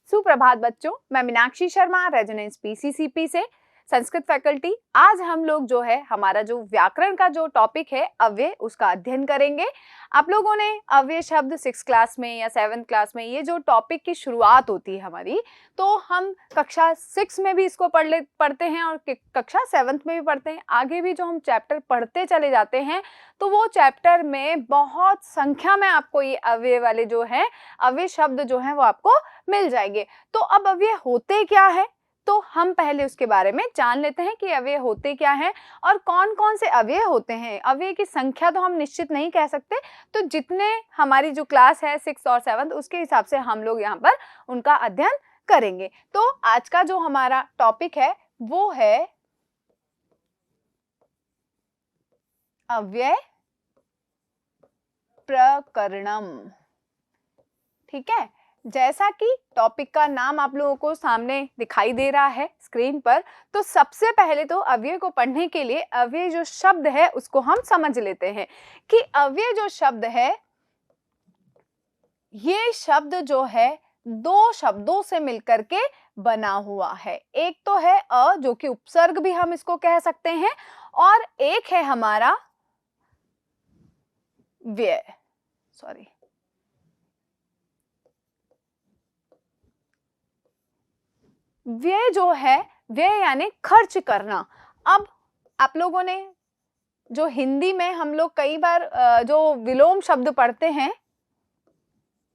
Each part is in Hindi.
सुप्रभात बच्चों, मैं मीनाक्षी शर्मा रेजोनेंस पीसीसीपी से संस्कृत फैकल्टी। आज हम लोग जो है हमारा जो व्याकरण का जो टॉपिक है अव्यय, उसका अध्ययन करेंगे। आप लोगों ने अव्यय शब्द 6th क्लास में या 7th क्लास में ये जो टॉपिक की शुरुआत होती है हमारी, तो हम कक्षा 6 में भी इसको पढ़ते हैं और कक्षा 7th में भी पढ़ते हैं। आगे भी जो हम चैप्टर पढ़ते चले जाते हैं तो वो चैप्टर में बहुत संख्या में आपको ये अव्यय वाले जो है अव्यय शब्द जो है वो आपको मिल जाएंगे। तो अब अव्यय होते क्या है, तो हम पहले उसके बारे में जान लेते हैं कि अव्यय होते क्या हैं और कौन कौन से अव्यय होते हैं। अव्यय की संख्या तो हम निश्चित नहीं कह सकते, तो जितने हमारी जो क्लास है 6th और 7th उसके हिसाब से हम लोग यहाँ पर उनका अध्ययन करेंगे। तो आज का जो हमारा टॉपिक है वो है अव्यय प्रकरणम। ठीक है, जैसा कि टॉपिक का नाम आप लोगों को सामने दिखाई दे रहा है स्क्रीन पर, तो सबसे पहले तो अव्यय को पढ़ने के लिए अव्यय जो शब्द है उसको हम समझ लेते हैं कि अव्यय जो शब्द है, ये शब्द जो है दो शब्दों से मिलकर के बना हुआ है। एक तो है अ, जो कि उपसर्ग भी हम इसको कह सकते हैं, और एक है हमारा व्यय। व्यय जो है, व्यय यानी खर्च करना। अब आप लोगों ने जो हिंदी में हम लोग कई बार जो विलोम शब्द पढ़ते हैं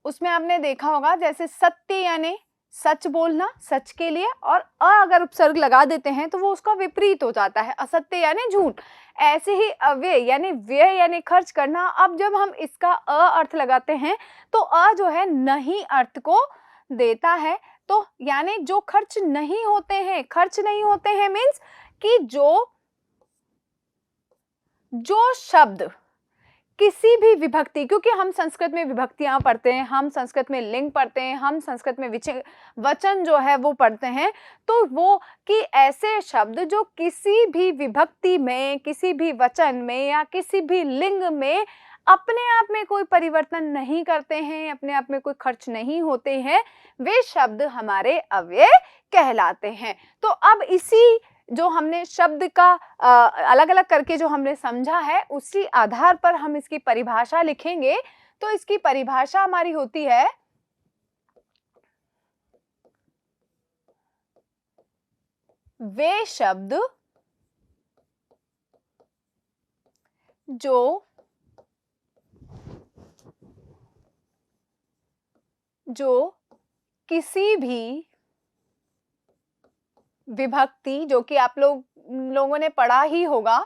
उसमें आपने देखा होगा, जैसे सत्य यानी सच बोलना, सच के लिए, और अ अगर उपसर्ग लगा देते हैं तो वो उसका विपरीत हो जाता है, असत्य यानी झूठ। ऐसे ही अव्यय यानी व्यय यानी खर्च करना। अब जब हम इसका अ अर्थ लगाते हैं तो अ जो है नहीं अर्थ को देता है। तो यानी जो खर्च नहीं होते हैं, खर्च नहीं होते हैं मीन्स कि जो शब्द किसी भी विभक्ति, क्योंकि हम संस्कृत में विभक्तियां पढ़ते हैं, हम संस्कृत में लिंग पढ़ते हैं, हम संस्कृत में वचन जो है वो पढ़ते हैं, तो वो कि ऐसे शब्द जो किसी भी विभक्ति में, किसी भी वचन में या किसी भी लिंग में अपने आप में कोई परिवर्तन नहीं करते हैं, अपने आप में कोई खर्च नहीं होते हैं, वे शब्द हमारे अव्यय कहलाते हैं। तो अब इसी जो हमने शब्द का अलग अलग करके जो हमने समझा है, उसी आधार पर हम इसकी परिभाषा लिखेंगे। तो इसकी परिभाषा हमारी होती है वे शब्द जो किसी भी विभक्ति, जो कि आप लोगों ने पढ़ा ही होगा,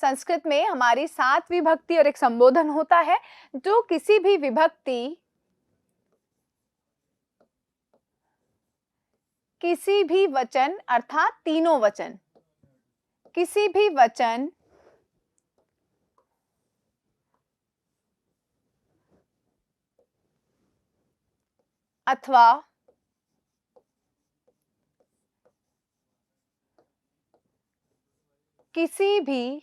संस्कृत में हमारी 7 विभक्ति और एक संबोधन होता है। जो किसी भी विभक्ति, किसी भी वचन अर्थात तीनों वचन, किसी भी वचन अथवा किसी भी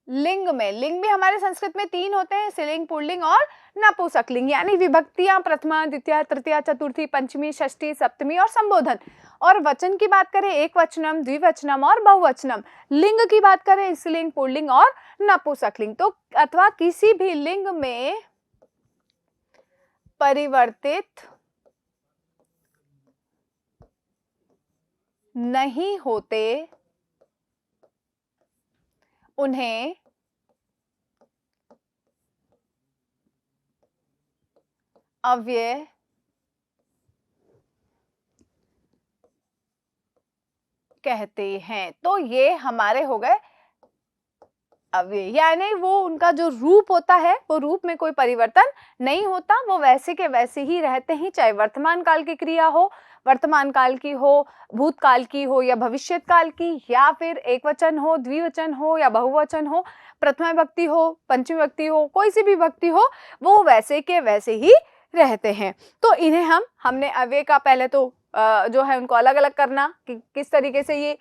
लिंग में, लिंग भी हमारे संस्कृत में 3 होते हैं, स्त्रीलिंग, पुल्लिंग और नपुंसकलिंग, यानी विभक्तियां प्रथमा, द्वितीया, तृतीया, चतुर्थी, पंचमी, षष्ठी, सप्तमी और संबोधन। और वचन की बात करें एक वचनम, द्विवचनम और बहुवचनम। लिंग की बात करें स्त्रीलिंग, पुल्लिंग और नपुंसकलिंग। तो अथवा किसी भी लिंग में परिवर्तित नहीं होते, उन्हें अव्यय कहते हैं। तो ये हमारे हो गए अव्यय, यानी वो उनका जो रूप होता है वो रूप में कोई परिवर्तन नहीं होता, वो वैसे के वैसे ही रहते हैं, चाहे वर्तमान काल की क्रिया हो, वर्तमान काल की हो, भूतकाल की हो या भविष्य काल की, या फिर एक वचन हो, द्विवचन हो या बहुवचन हो, प्रथमा विभक्ति हो, पंचमी विभक्ति हो, कोई सी भी विभक्ति हो, वो वैसे के वैसे ही रहते हैं। तो इन्हें हमने अव्यय का पहले तो जो है उनको अलग अलग करना कि किस तरीके से ये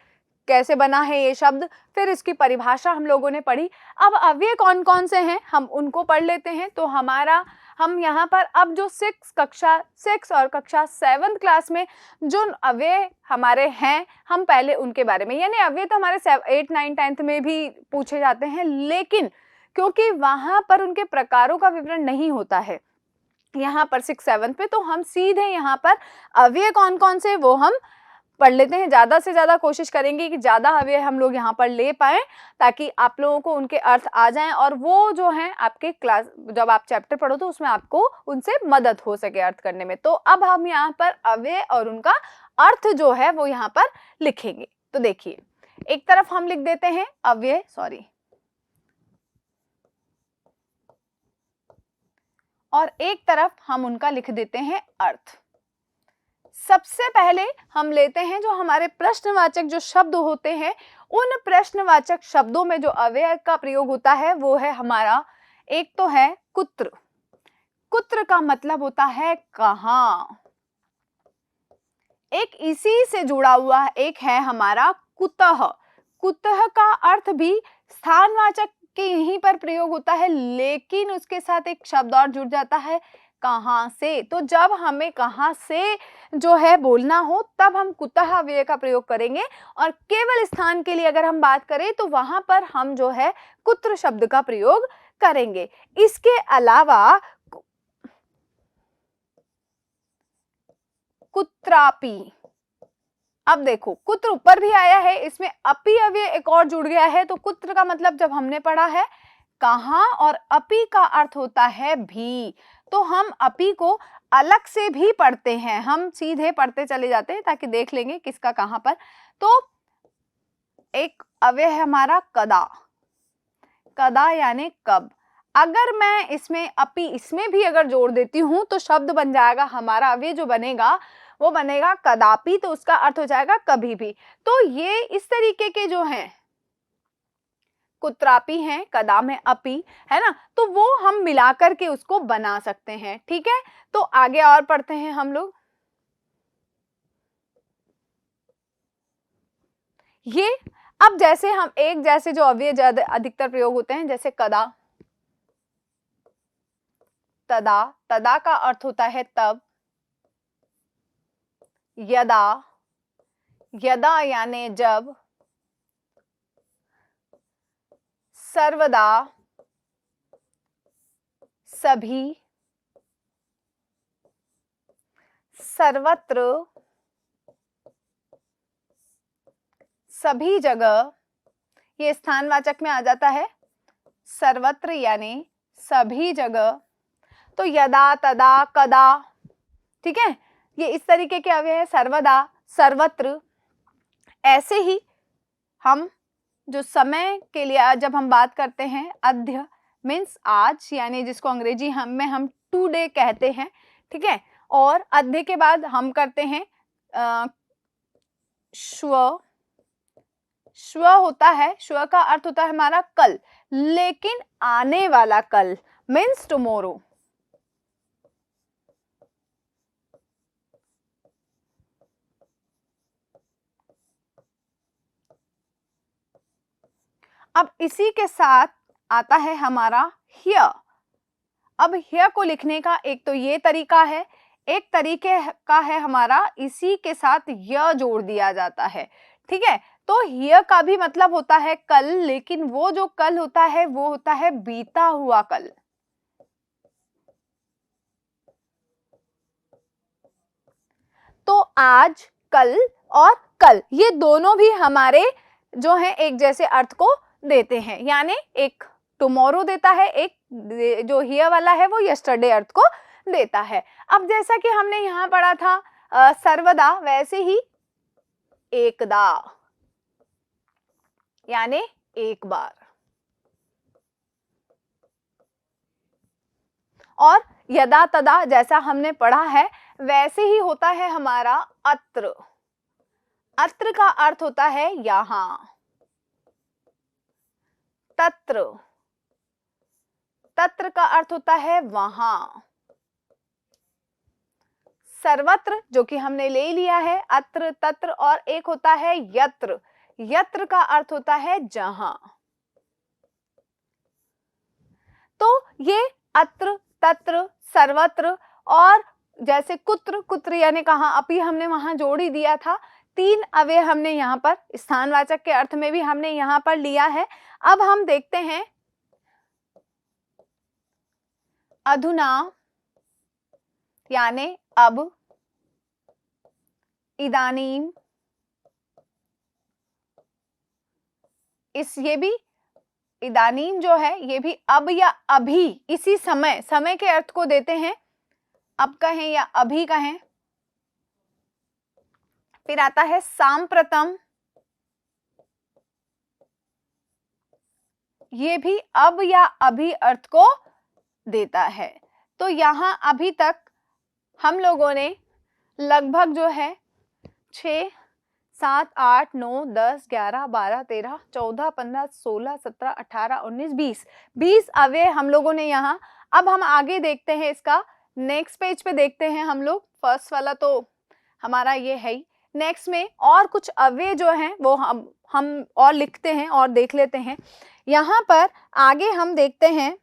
कैसे बना है ये शब्द, फिर इसकी परिभाषा हम लोगों ने पढ़ी। अब अव्यय कौन कौन से हैं हम उनको पढ़ लेते हैं। तो हमारा हम यहाँ पर अब जो कक्षा 6 और कक्षा 7 क्लास में जो अव्यय हमारे हैं, हम पहले उनके बारे में, यानी अव्यय तो हमारे 8, 9, 10th में भी पूछे जाते हैं, लेकिन क्योंकि वहां पर उनके प्रकारों का विवरण नहीं होता है यहाँ पर 6, 7 पे, तो हम सीधे यहाँ पर अव्यय कौन कौन से वो हम पढ़ लेते हैं। ज़्यादा से ज़्यादा कोशिश करेंगे कि ज़्यादा अव्यय हम लोग यहाँ पर ले पाएं, ताकि आप लोगों को उनके अर्थ आ जाएं और वो जो हैं आपके क्लास जब आप चैप्टर पढ़ो तो उसमें आपको उनसे मदद हो सके अर्थ करने में। तो अब हम यहाँ पर अव्यय और उनका अर्थ जो है वो यहाँ पर लिखेंगे। तो देखिए, एक तरफ हम लिख देते हैं अव्यय, और एक तरफ हम उनका लिख देते हैं अर्थ। सबसे पहले हम लेते हैं जो हमारे प्रश्नवाचक जो शब्द होते हैं, उन प्रश्नवाचक शब्दों में जो अव्यय का प्रयोग होता है वो है हमारा, एक तो है कुत्र। कुत्र का मतलब होता है कहाँ। एक इसी से जुड़ा हुआ एक है हमारा कुतः। कुतः का अर्थ भी स्थानवाचक के यहीं पर प्रयोग होता है, लेकिन उसके साथ एक शब्द और जुड़ जाता है, कहां से। तो जब हमें कहां से जो है बोलना हो तब हम कुतः अव्यय का प्रयोग करेंगे, और केवल स्थान के लिए अगर हम बात करें तो वहां पर हम जो है कुत्र शब्द का प्रयोग करेंगे। इसके अलावा कुत्रापि, अब देखो कुत्र ऊपर भी आया है, इसमें अपि अव्यय एक और जुड़ गया है। तो कुत्र का मतलब जब हमने पढ़ा है कहां, और अपि का अर्थ होता है भी। तो हम अपि को अलग से भी पढ़ते हैं, हम सीधे पढ़ते चले जाते हैं ताकि देख लेंगे किसका कहां पर। तो एक अव्यय है हमारा कदा। कदा यानी कब। अगर मैं इसमें अपि इसमें भी अगर जोड़ देती हूं तो शब्द बन जाएगा हमारा, अव्यय जो बनेगा वो बनेगा कदापि, तो उसका अर्थ हो जाएगा कभी भी। तो ये इस तरीके के जो हैं कुत्रापि हैं, कदा में अपि है ना, तो वो हम मिलाकर के उसको बना सकते हैं। ठीक है, तो आगे और पढ़ते हैं हम लोग। ये अब जैसे हम एक जैसे जो अव्यय अधिकतर प्रयोग होते हैं, जैसे कदा, तदा, तदा का अर्थ होता है तब। यदा, यदा यानी जब। सर्वदा, सभी। सर्वत्र, सभी जगह। ये स्थानवाचक में आ जाता है, सर्वत्र यानी सभी जगह। तो यदा, तदा, कदा, ठीक है, ये इस तरीके के अव्यय है, सर्वदा, सर्वत्र। ऐसे ही हम जो समय के लिए जब हम बात करते हैं, अद्य मीन्स आज, यानी जिसको अंग्रेजी हम टुडे कहते हैं, ठीक है। और अद्य के बाद हम करते हैं श्व। श्व होता है, श्व का अर्थ होता है हमारा कल, लेकिन आने वाला कल मीन्स टुमारो। अब इसी के साथ आता है हमारा हियर। अब हियर को लिखने का एक तो ये तरीका है, एक तरीके का है हमारा इसी के साथ य जोड़ दिया जाता है। ठीक है, तो हियर का भी मतलब होता है कल, लेकिन वो जो कल होता है वो होता है बीता हुआ कल। तो आज, कल और कल, ये दोनों भी हमारे जो है एक जैसे अर्थ को देते हैं, यानी एक टुमारो देता है, एक जो हियर वाला है वो यस्टरडे अर्थ को देता है। अब जैसा कि हमने यहाँ पढ़ा था सर्वदा, वैसे ही एकदा यानी एक बार, और यदा तदा जैसा हमने पढ़ा है वैसे ही होता है हमारा अत्र। अत्र का अर्थ होता है यहां। तत्र, तत्र का अर्थ होता है वहां। सर्वत्र जो कि हमने ले लिया है, अत्र, तत्र, और एक होता है यत्र। यत्र का अर्थ होता है जहां। तो ये अत्र, तत्र, सर्वत्र, और जैसे कुत्र, कुत्र यानी कहाँ, अपि हमने वहां जोड़ ही दिया था। 3 अव्यय हमने यहाँ पर स्थानवाचक के अर्थ में भी हमने यहाँ पर लिया है। अब हम देखते हैं अधुना यानी अब, इदानीम, ये भी इदानीम जो है ये भी अब या अभी, इसी समय, समय के अर्थ को देते हैं, अब कहें या अभी कहें। फिर आता है सांप्रतम, ये भी अब या अभी अर्थ को देता है। तो यहां अभी तक हम लोगों ने लगभग जो है 6, 7, 8, 9, 10, 11, 12, 13, 14, 15, 16, 17, 18, 19, 20 अव्यय हम लोगों ने यहाँ। अब हम आगे देखते हैं, इसका नेक्स्ट पेज पे देखते हैं हम लोग। फर्स्ट वाला तो हमारा ये है ही, नेक्स्ट में और कुछ अव्यय जो हैं वो हम और लिखते हैं और देख लेते हैं। यहाँ पर आगे हम देखते हैं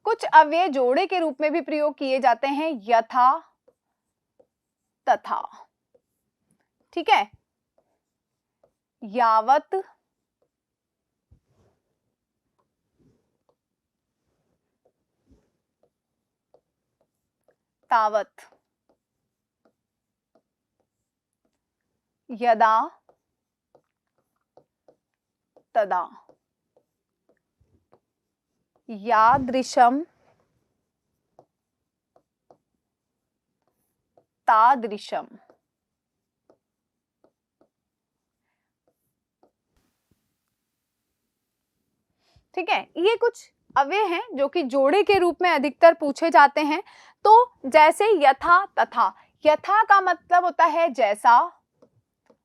कुछ अव्यय जोड़े के रूप में भी प्रयोग किए जाते हैं, यथा, तथा। ठीक है, यावत, तावत, यदा, तदा, यादृशम, तादृशम। ठीक है, ये कुछ अव्यय हैं जो कि जोड़े के रूप में अधिकतर पूछे जाते हैं। तो जैसे यथा, तथा, यथा का मतलब होता है जैसा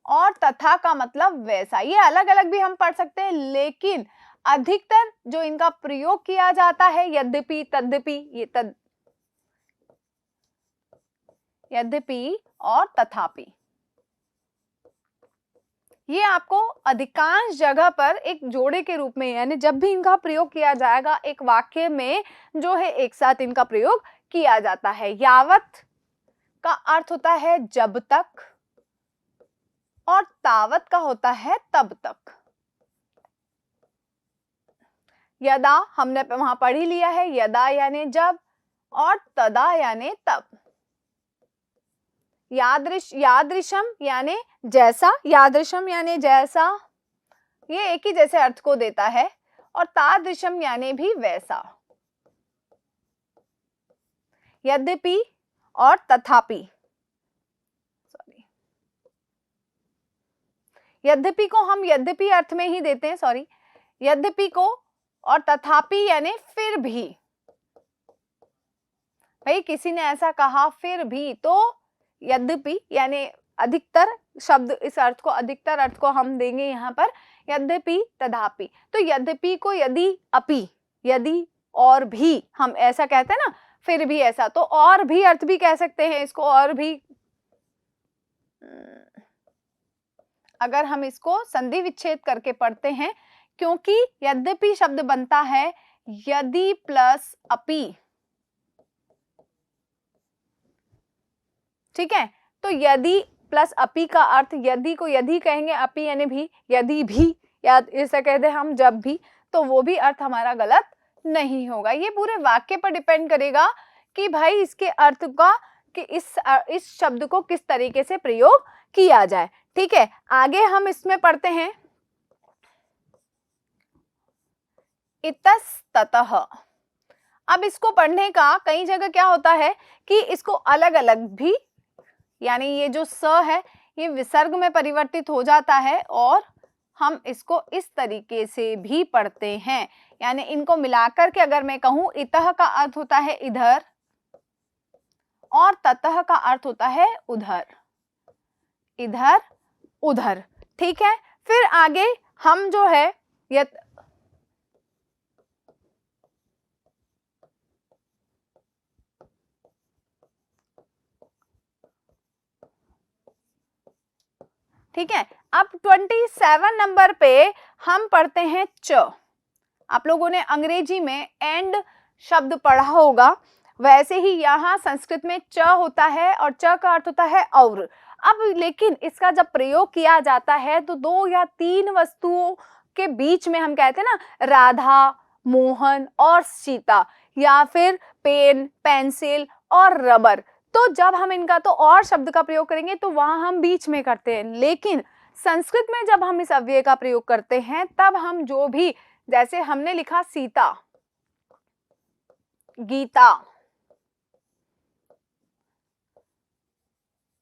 और तथा का मतलब वैसा। ये अलग अलग भी हम पढ़ सकते हैं, लेकिन अधिकतर जो इनका प्रयोग किया जाता है यद्यपि, तद्यपि, यद्यपि और तथापि, ये आपको अधिकांश जगह पर एक जोड़े के रूप में, यानी जब भी इनका प्रयोग किया जाएगा एक वाक्य में जो है एक साथ इनका प्रयोग किया जाता है। यावत का अर्थ होता है जब तक और तावत का होता है तब तक। यदा हमने वहां पढ़ ही लिया है, यदा यानी जब और तदा यानी तब। यादृशम यानी जैसा, यादृशम यानी जैसा, ये एक ही जैसे अर्थ को देता है। और तादृशम यानी भी वैसा। यद्यपि और तथापि, सॉरी, यद्यपि को हम यद्यपि अर्थ में ही देते हैं, सॉरी, यद्यपि को, और तथापि यानी फिर भी। भाई किसी ने ऐसा कहा फिर भी, तो यद्यपि यानी अधिकतर शब्द, इस अर्थ को, अधिकतर अर्थ को हम देंगे यहाँ पर यद्यपि, तथापि। तो यद्यपि को यदि, अपि, यदि और भी, हम ऐसा कहते हैं ना, फिर भी ऐसा, तो और भी अर्थ भी कह सकते हैं इसको। और भी, अगर हम इसको संधि विच्छेद करके पढ़ते हैं, क्योंकि यद्यपि शब्द बनता है यदि प्लस अपि। ठीक है, तो यदि प्लस अपि का अर्थ, यदि को यदि कहेंगे, अपि यानी भी, यदि भी, या ऐसा कह दे हम जब भी, तो वो भी अर्थ हमारा गलत नहीं होगा। ये पूरे वाक्य पर डिपेंड करेगा कि भाई इसके अर्थ का, कि इस शब्द को किस तरीके से प्रयोग किया जाए। ठीक है, आगे हम इसमें पढ़ते हैं इतस्ततः। अब इसको पढ़ने का कई जगह क्या होता है कि इसको अलग अलग भी, यानी ये जो स है ये विसर्ग में परिवर्तित हो जाता है और हम इसको इस तरीके से भी पढ़ते हैं। यानी इनको मिलाकर के अगर मैं कहूं, इतः का अर्थ होता है इधर और ततः का अर्थ होता है उधर, इधर उधर। ठीक है, फिर आगे हम जो है ठीक है, अब 27 नंबर पे हम पढ़ते हैं च। आप लोगों ने अंग्रेजी में एंड शब्द पढ़ा होगा, वैसे ही यहाँ संस्कृत में च होता है और च का अर्थ होता है और। अब लेकिन इसका जब प्रयोग किया जाता है तो 2 या 3 वस्तुओं के बीच में हम कहते हैं ना, राधा, मोहन और सीता, या फिर पेन, पेंसिल और रबर। तो जब हम इनका तो और शब्द का प्रयोग करेंगे तो वहां हम बीच में करते हैं, लेकिन संस्कृत में जब हम इस अव्यय का प्रयोग करते हैं तब हम जो भी, जैसे हमने लिखा सीता, गीता,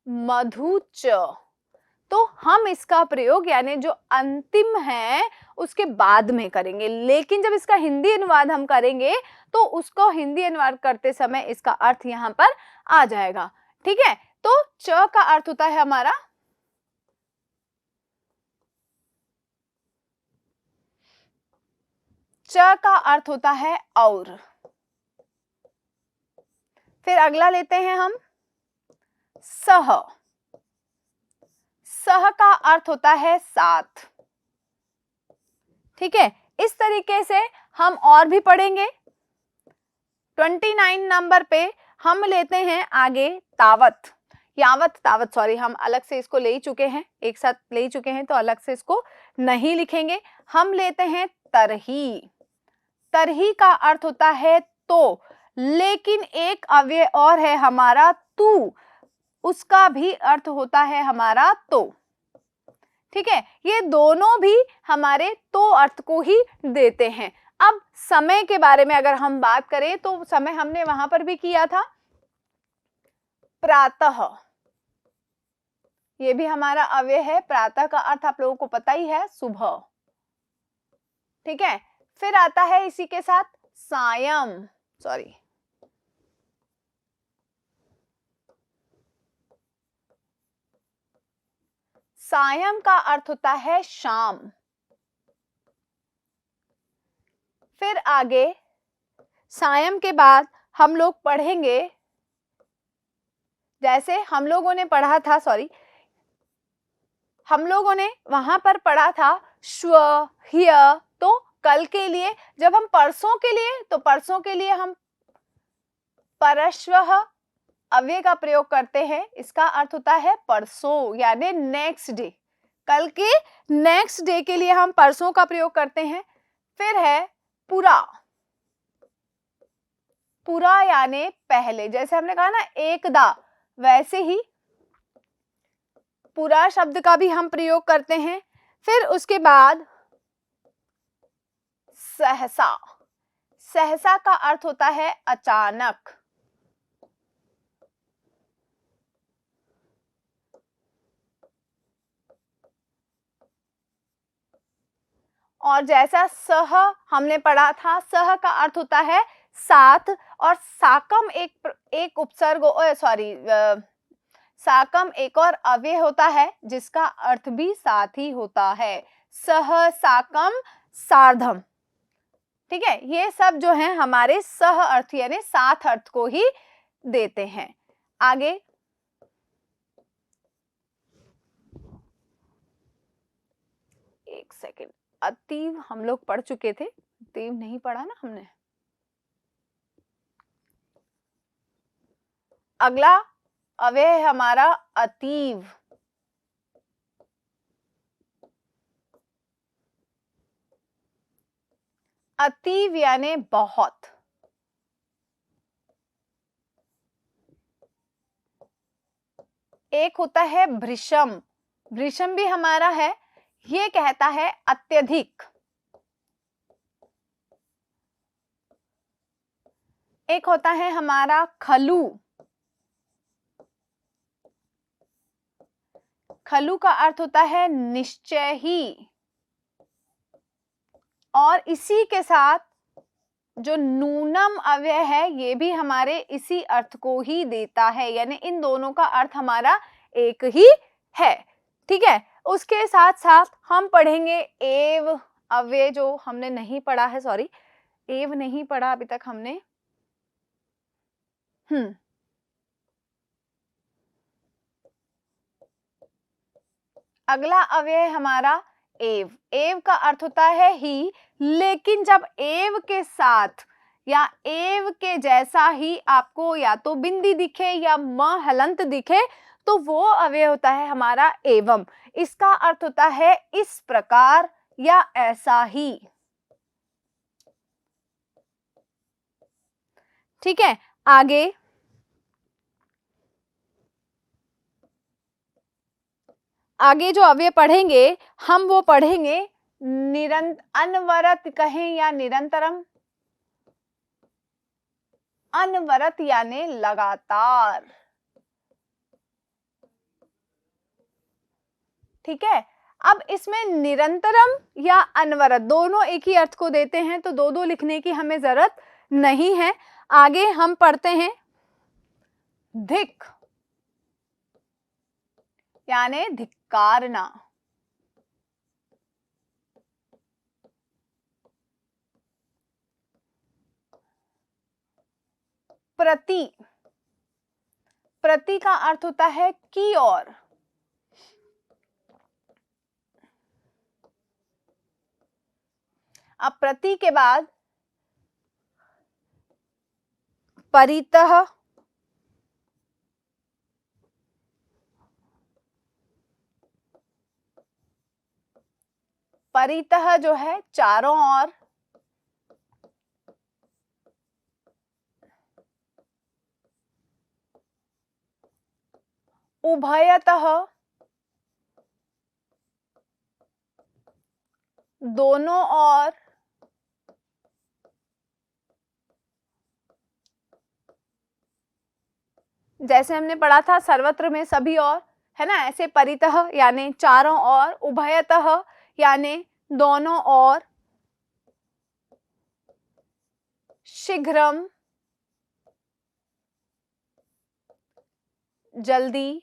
मधुच, तो हम इसका प्रयोग यानी जो अंतिम है उसके बाद में करेंगे। लेकिन जब इसका हिंदी अनुवाद हम करेंगे तो उसको हिंदी अनुवाद करते समय इसका अर्थ यहाँ पर आ जाएगा। ठीक है, तो च का अर्थ होता है हमारा च का अर्थ होता है और। फिर अगला लेते हैं हम सह। सह का अर्थ होता है साथ। ठीक है, इस तरीके से हम और भी पढ़ेंगे। 29 नंबर पे हम लेते हैं आगे तावत, यावत, तावत, सॉरी हम अलग से इसको ले ही चुके हैं, एक साथ ले ही चुके हैं तो अलग से इसको नहीं लिखेंगे। हम लेते हैं तरही। तरही का अर्थ होता है तो, लेकिन एक अव्यय और है हमारा तू, उसका भी अर्थ होता है हमारा तो। ठीक है, ये दोनों भी हमारे तो अर्थ को ही देते हैं। अब समय के बारे में अगर हम बात करें तो समय हमने वहां पर भी किया था, प्रातः, ये भी हमारा अव्यय है। प्रातः का अर्थ आप लोगों को पता ही है, सुबह। ठीक है, फिर आता है इसी के साथ सायं, सॉरी सायं का अर्थ होता है शाम। फिर आगे सायं के बाद हम लोग पढ़ेंगे, जैसे हम लोगों ने पढ़ा था, सॉरी हम लोगों ने वहां पर पढ़ा था श्व, ह्य, तो कल के लिए। जब हम परसों के लिए, तो परसों के लिए हम परश्वः अव्यय का प्रयोग करते हैं, इसका अर्थ होता है परसों यानी नेक्स्ट डे। कल के नेक्स्ट डे के लिए हम परसों का प्रयोग करते हैं। फिर है पुरा, पुरा यानी पहले, जैसे हमने कहा ना एकदा, वैसे ही पुरा शब्द का भी हम प्रयोग करते हैं। फिर उसके बाद सहसा, सहसा का अर्थ होता है अचानक। और जैसा सह हमने पढ़ा था, सह का अर्थ होता है साथ, और साकम एक उपसर्ग, सॉरी साकम एक और अव्यय होता है जिसका अर्थ भी साथ ही होता है, सह, साकम, सार्धम। ठीक है, ये सब जो है हमारे सह अर्थ यानी साथ अर्थ को ही देते हैं। आगे एक सेकेंड, अतीव हम लोग पढ़ चुके थे, अतीव नहीं पढ़ा ना हमने। अगला अव्यय है हमारा अतीव। अतीव यानी बहुत। एक होता है भृशम, भृशम भी हमारा है, ये कहता है अत्यधिक। एक होता है हमारा खलु, खलु का अर्थ होता है निश्चय ही। और इसी के साथ जो नूनम अव्यय है ये भी हमारे इसी अर्थ को ही देता है, यानी इन दोनों का अर्थ हमारा एक ही है। ठीक है, उसके साथ साथ हम पढ़ेंगे एव अव्यय, जो हमने नहीं पढ़ा है, सॉरी एव नहीं पढ़ा अभी तक हमने। अगला अव्यय हमारा एव। एव का अर्थ होता है ही, लेकिन जब एव के साथ या एव के जैसा ही आपको या तो बिंदी दिखे या म हलंत दिखे तो वो अव्यय होता है हमारा एवं। इसका अर्थ होता है इस प्रकार या ऐसा ही। ठीक है, आगे जो अव्यय पढ़ेंगे हम वो पढ़ेंगे अनवरत कहें या निरंतरम। अनवरत यानी लगातार। ठीक है, अब इसमें निरंतरम या अनवरत दोनों एक ही अर्थ को देते हैं, तो दो दो लिखने की हमें जरूरत नहीं है। आगे हम पढ़ते हैं धिक यानी धिक्कारना। प्रति, प्रति का अर्थ होता है की ओर। अब प्रति के बाद परितः, परितः जो है चारों ओर। उभयतः दोनों ओर। जैसे हमने पढ़ा था सर्वत्र में सभी ओर, है ना, ऐसे परितः यानी चारों ओर, उभयतः यानी दोनों ओर, शीघ्रम जल्दी।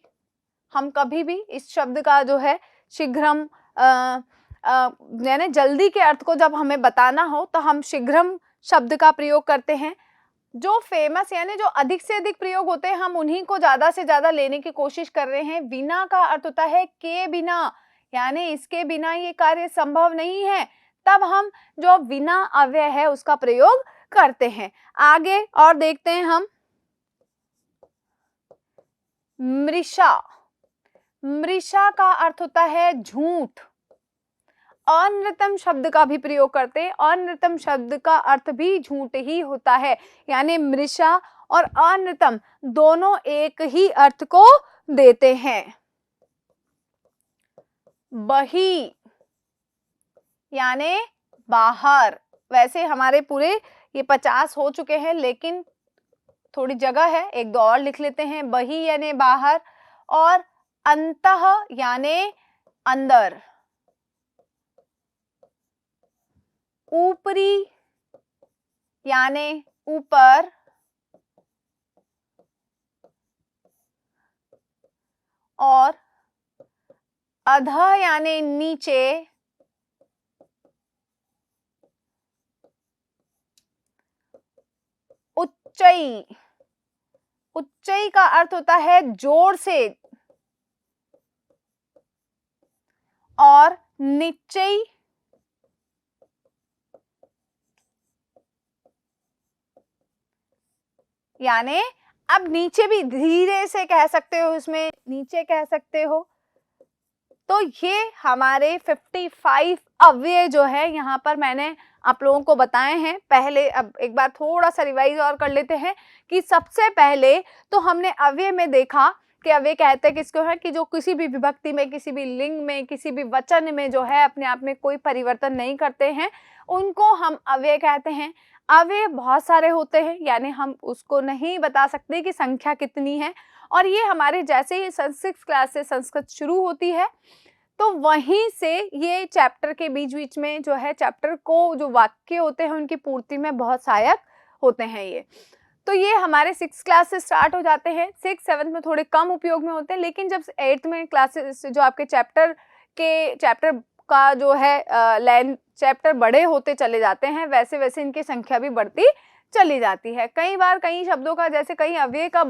हम कभी भी इस शब्द का जो है शीघ्रम यानी जल्दी के अर्थ को जब हमें बताना हो तो हम शीघ्रम शब्द का प्रयोग करते हैं। जो फेमस यानी जो अधिक से अधिक प्रयोग होते हैं हम उन्हीं को ज्यादा से ज्यादा लेने की कोशिश कर रहे हैं। बिना का अर्थ होता है के बिना, यानी इसके बिना ये कार्य संभव नहीं है, तब हम जो बिना अव्यय है उसका प्रयोग करते हैं। आगे और देखते हैं हम मृषा। मृषा का अर्थ होता है झूठ। अनृतम शब्द का भी प्रयोग करते हैं, अनृतम शब्द का अर्थ भी झूठ ही होता है, यानी मृषा और अनृतम दोनों एक ही अर्थ को देते हैं। बही यानी बाहर। वैसे हमारे पूरे ये 50 हो चुके हैं, लेकिन थोड़ी जगह है, एक दो और लिख लेते हैं। बही यानी बाहर और अंतः यानी अंदर। ऊपरी यानी ऊपर। और अधः यानी नीचे। उच्चई, उच्चई का अर्थ होता है जोर से। और निचई यानी अब नीचे भी धीरे से कह सकते हो, इसमें नीचे कह सकते हो। तो ये हमारे 55 अव्यय जो है यहाँ पर मैंने आप लोगों को बताए हैं। पहले अब एक बार थोड़ा सा रिवाइज और कर लेते हैं कि सबसे पहले तो हमने अव्यय में देखा कि अव्यय कहते हैं किसको है कि जो किसी भी विभक्ति में, किसी भी लिंग में, किसी भी वचन में जो है अपने आप में कोई परिवर्तन नहीं करते हैं, उनको हम अव्यय कहते हैं। अव्यय बहुत सारे होते हैं, यानी हम उसको नहीं बता सकते कि संख्या कितनी है। और ये हमारे जैसे ही 6th क्लास से संस्कृत शुरू होती है तो वहीं से ये चैप्टर के बीच बीच में जो है चैप्टर को जो वाक्य होते हैं उनकी पूर्ति में बहुत सहायक होते हैं ये। तो ये हमारे 6th क्लास से स्टार्ट हो जाते हैं। 6th 7th में थोड़े कम उपयोग में होते हैं, लेकिन जब 8th में क्लासेस जो आपके चैप्टर का जो है लेंथ चैप्टर बड़े होते चले जाते हैं, वैसे वैसे इनकी संख्या भी बढ़ती चली जाती है। कई बार कई शब्दों का, जैसे कई अव्यय का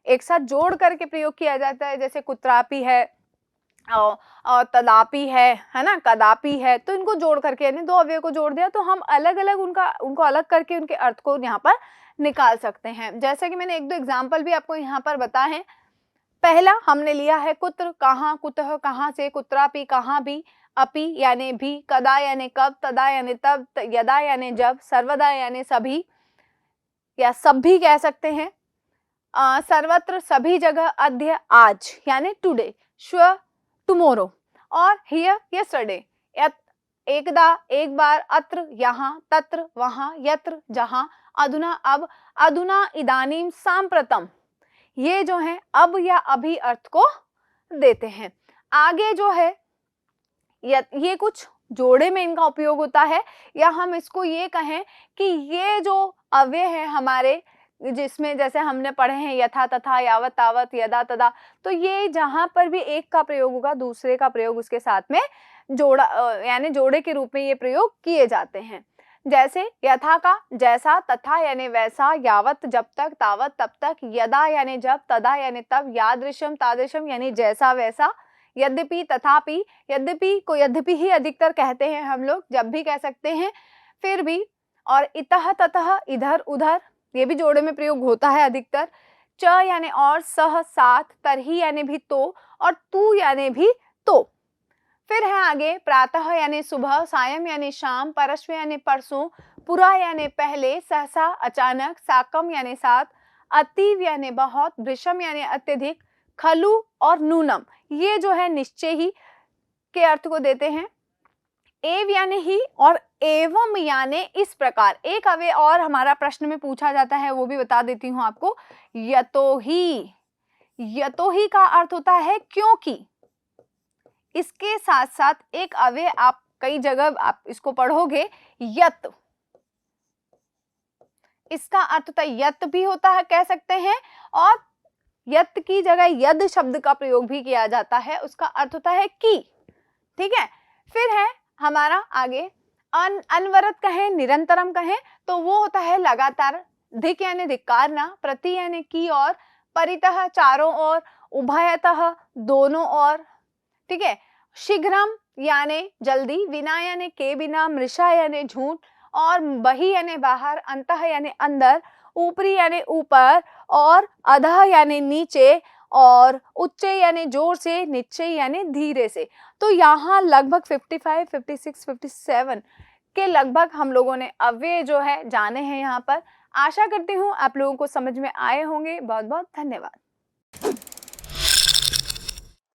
एक साथ जोड़ करके प्रयोग किया जाता है, जैसे कुत्रापि है, तदापि है ना, कदापि है, तो इनको जोड़ करके यानी दो अवयव को जोड़ दिया तो हम अलग अलग उनको अलग करके उनके अर्थ को यहाँ पर निकाल सकते हैं। जैसे कि मैंने एक दो एग्जाम्पल भी आपको यहाँ पर बताए हैं। पहला हमने लिया है कुत्र, कहाँ, कुतः कहाँ से, कुत्रापि कहाँ भी, अपि यानी भी, कदा यानी कब, तदा यानी तब, यदा यानी जब, सर्वदा यानी सभी या सब भी कह सकते हैं, सर्वत्र सभी जगह, अद्य आज यानी टुडे, श्व टुमोरो, और हियर यस्टरडे, एकदा एक बार, अत्र यहाँ, तत्र वहां, यत्र जहां, अधुना अब, अधुना इदानीम, सांप्रतम, ये जो है अब या अभी अर्थ को देते हैं। आगे जो है ये कुछ जोड़े में इनका उपयोग होता है, या हम इसको ये कहें कि ये जो अव्यय है हमारे, जिसमें जैसे हमने पढ़े हैं यथा तथा, यावत तावत, यदा तदा, तो ये जहां पर भी एक का प्रयोग होगा दूसरे का प्रयोग उसके साथ में जोड़ा यानी जोड़े के रूप में ये प्रयोग किए जाते हैं। जैसे यथा का जैसा, तथा यानी वैसा, यावत जब तक, तावत तब तक, यदा यानी जब, तदा यानी तब, यादृशम तादृशम यानी जैसा वैसा, यद्यपि तथापि, यद्यपि को यद्यपि ही अधिकतर कहते हैं हम लोग, जब भी कह सकते हैं, फिर भी, और इतः ततः इधर उधर, ये भी जोड़े में प्रयोग होता है अधिकतर। च यानी और, सह साथ, तरही यानी भी तो, और तू यानी भी तो। फिर है आगे प्रातः यानी सुबह, सायं यानी शाम, परश्व यानी परसों, पुरा यानी पहले, सहसा अचानक, साकम यानी साथ, अतीव यानी बहुत, भृशम यानी अत्यधिक, खलु और नूनम ये जो है निश्चय ही के अर्थ को देते हैं। एव यानी ही और एवं यानी इस प्रकार। एक अवयव और हमारा प्रश्न में पूछा जाता है, वो भी बता देती हूं आपको। यतोहि, यतोहि का अर्थ होता है क्योंकि। इसके साथ साथ एक अवयव आप कई जगह आप इसको पढ़ोगे, यत, इसका अर्थ होता है यत भी होता है कह सकते हैं, और यत की जगह यद शब्द का प्रयोग भी किया जाता है, उसका अर्थ होता है कि। ठीक है, फिर है हमारा आगे अनवरत कहें, निरंतरम कहें तो वो होता है लगातार, धिक यानी धिक्कारना, प्रति यानी की और, परितः चारों ओर, उभयतः दोनों ओर। ठीक है, शीघ्रम यानी जल्दी, विना यानी के बिना, मृषा यानी झूठ, और बही यानी बाहर, अंतः यानी अंदर, ऊपरी यानी ऊपर, और अधः यानी नीचे, और उच्च यानी जोर से, निश्चय यानी धीरे से। तो यहाँ लगभग 55, 56, 57 के लगभग हम लोगों ने अव्यय जो है जाने हैं यहाँ पर। आशा करती हूँ आप लोगों को समझ में आए होंगे। बहुत बहुत धन्यवाद।